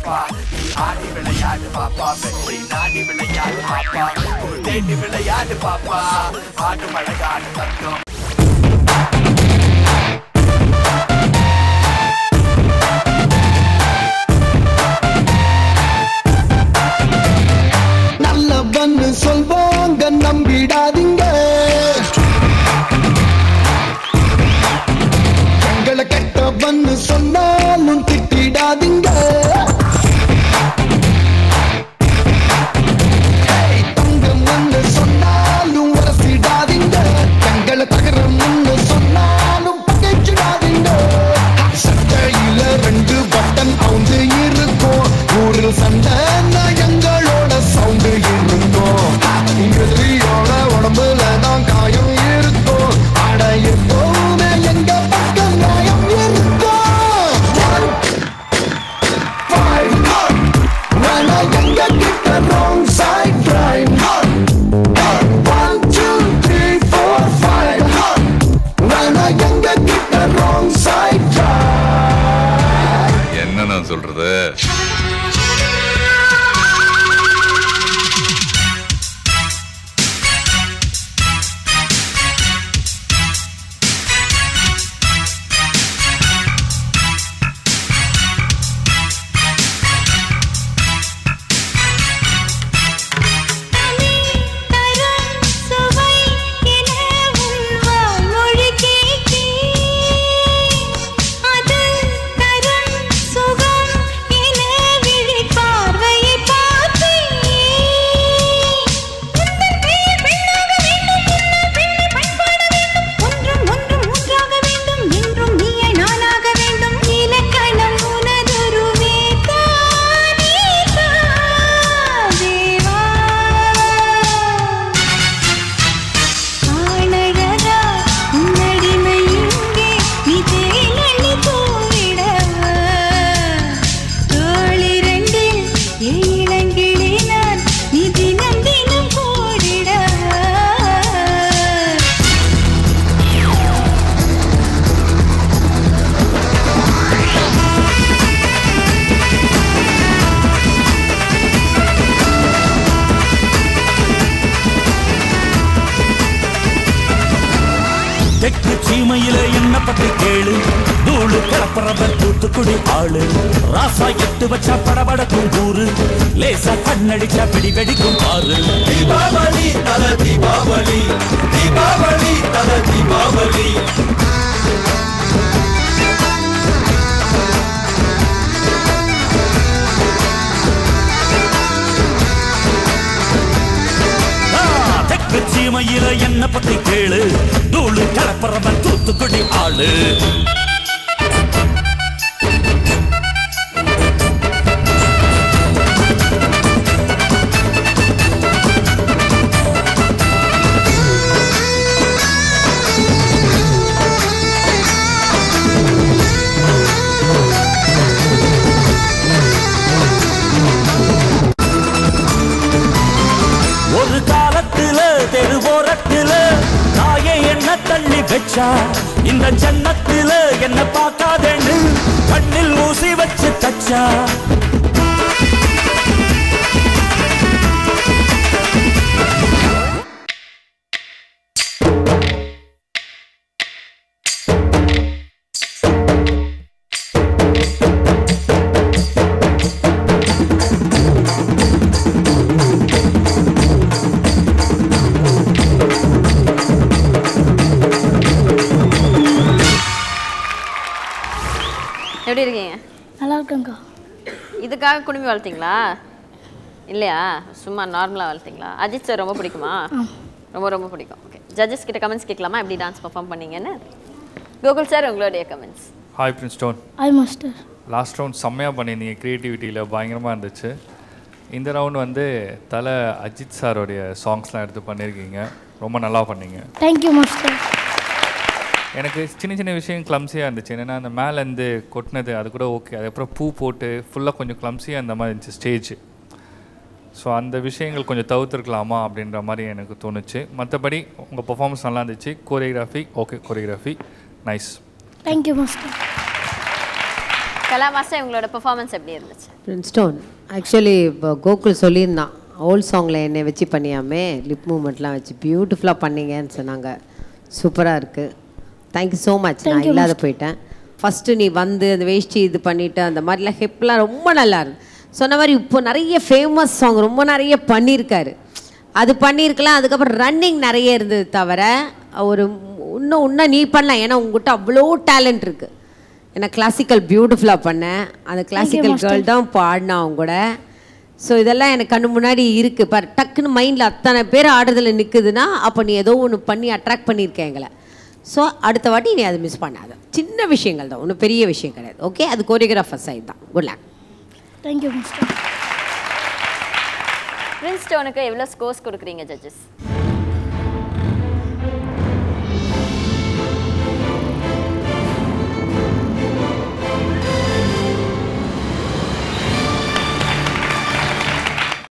பாப்பா நீ ஆடி விளையாடு பாப்பா வெற்றி நாடி விளையாடு பாப்பா ஒரு தேடி விளையாடு பாப்பா ஆடு மழகாடு தங்கம் நல்லவன்னு சொல்வாங்க நம்பிடாதீங்க எங்களை கெட்டவன்னு சொன்னாலும் திட்டிடாதீங்க தங்கம்னு சொன்னாலும் உரசிடாதீங்க எங்களை தகரம்னு சொன்னாலும் பகைச்சிடாதீங்க சட்டையில 2 பட்டன் அவுந்து இருக்கும் ஊரில் சண்டை எங்களோட சவுண்டு இருக்கும் எதிரியோட உடம்புல தான் காயம் இருக்கும் அட எப்போவுமே எங்க பக்கம் நியாயம் இருக்கும் வேணா எங்க கிட்ட wrong side drive 1 2 3 4 5 வேணா எங்க கிட்ட wrong side drive என்ன நான் சொல்றது சீமையில என்ன பத்தி கேளு தூளு கிளப்புறவர் தூத்துக்குடி ஆளு ராசா எட்டு வச்சா படபடக்கும் கூறு லேசா கண்ணடிச்சா பிடி வெடிக்கும் பாரு தீபாவளி தல தீபாவளி தீபாவளி தல தீபாவளி சீமையில என்ன பத்தி கேளு தூளு கலப்பறவன் தூத்துக்குடி ஆளு ஒரு காலத்துல தெருவோரத்துல தாயே என்ன தள்ளி வச்சா இந்த ஜன்னத்துல என்ன பார்க்காதேன்னு கண்ணில் ஊசி வச்சு தச்சா எப்படி இருக்கீங்க? நல்லா இருக்கேங்க்கா. இதுக்காக குடும்பி வளர்த்தீங்களா இல்லையா? சும்மா நார்மலாக வளர்த்தீங்களா? அஜித் சார் ரொம்ப பிடிக்குமா? ரொம்ப ரொம்ப பிடிக்கும். ஓகே, ஜட்ஜஸ் கிட்ட கமெண்ட்ஸ் கேட்கலாமா எப்படி டான்ஸ் பெர்ஃபார்ம் பண்ணீங்கன்னு? கோகுல் சார் உங்களுடைய comments. Hi Prinston. Hi master. Last round செம்மையாக பண்ணியிருந்தீங்க, க்ரியேட்டிவிட்டியில் பயங்கரமாக இருந்துச்சு. இந்த ரவுண்ட் வந்து தலை அஜித் சாரோடைய சாங்ஸ்லாம் எடுத்து பண்ணியிருக்கீங்க, ரொம்ப நல்லா பண்ணீங்க. Thank you master. எனக்கு சின்ன சின்ன விஷயம் கிளம்ஸியாக இருந்துச்சு. என்னென்னா அந்த மேலேருந்து கொட்டினது அது கூட ஓகே, அதுக்கப்புறம் பூ போட்டு ஃபுல்லாக கொஞ்சம் கிளம்ஸியாக அந்த மாதிரி இருந்துச்சு ஸ்டேஜ். ஸோ அந்த விஷயங்கள் கொஞ்சம் தவிர்த்துருக்கலாமா அப்படின்ற மாதிரி எனக்கு தோணுச்சு. மற்றபடி உங்கள் பர்ஃபார்மன்ஸ் நல்லா இருந்துச்சு. Choreography okay, choreography nice. Thank you master. Kala master உங்களோட பெர்ஃபார்மன்ஸ் எப்படி இருந்துச்சு? பிரின்ஸ்டோன் ஆக்சுவலி இப்போ கோகுல் சொல்லியிருந்தான் ஓல்ட் சாங்கில் என்னை வச்சு பண்ணியாமே லிப் மூமெண்ட்லாம் வச்சு பியூட்டிஃபுல்லாக பண்ணீங்கன்னு சொன்னாங்க. சூப்பராக இருக்குது. Thank you so much. நான் இல்லாத போயிட்டேன். ஃபஸ்ட்டு நீ வந்து அந்த வேஷ்டி இது பண்ணிவிட்டு அந்த மாதிரிலாம் ஹெப்லாம் ரொம்ப நல்லா இருக்கு. சொன்ன மாதிரி இப்போ நிறைய ஃபேமஸ் சாங் ரொம்ப நிறைய பண்ணியிருக்காரு. அது பண்ணியிருக்கலாம். அதுக்கப்புறம் ரன்னிங் நிறைய இருந்தது தவிர ஒரு இன்னும் நீ பண்ணலாம். ஏன்னா உங்ககிட்ட அவ்வளோ டேலண்ட் இருக்குது. ஏன்னா கிளாசிக்கல் பியூட்டிஃபுல்லாக பண்ணேன். அந்த கிளாசிக்கல் கேர்ள் தான் பாடினா அவங்க கூட. ஸோ இதெல்லாம் எனக்கு கண்ணு முன்னாடி இருக்குது. பார் டக்குன்னு மைண்டில் அத்தனை பேர் ஆடுறதுல நிற்குதுன்னா அப்போ நீ ஏதோ ஒன்று பண்ணி அட்ராக்ட் பண்ணியிருக்கேன் எங்களை. ஸோ அடுத்த வாட்டி நீ அதை மிஸ் பண்ணாத. சின்ன விஷயங்கள் தான், ஒன்றும் பெரிய விஷயம் கிடையாது. ஓகே, அது கோரியோகிராஃபர் சைட் தான். Good luck. Thank you mister. பிரின்ஸ்டோனுக்கு எவ்வளோ ஸ்கோர்ஸ் கொடுக்குறீங்க ஜட்ஜஸ்?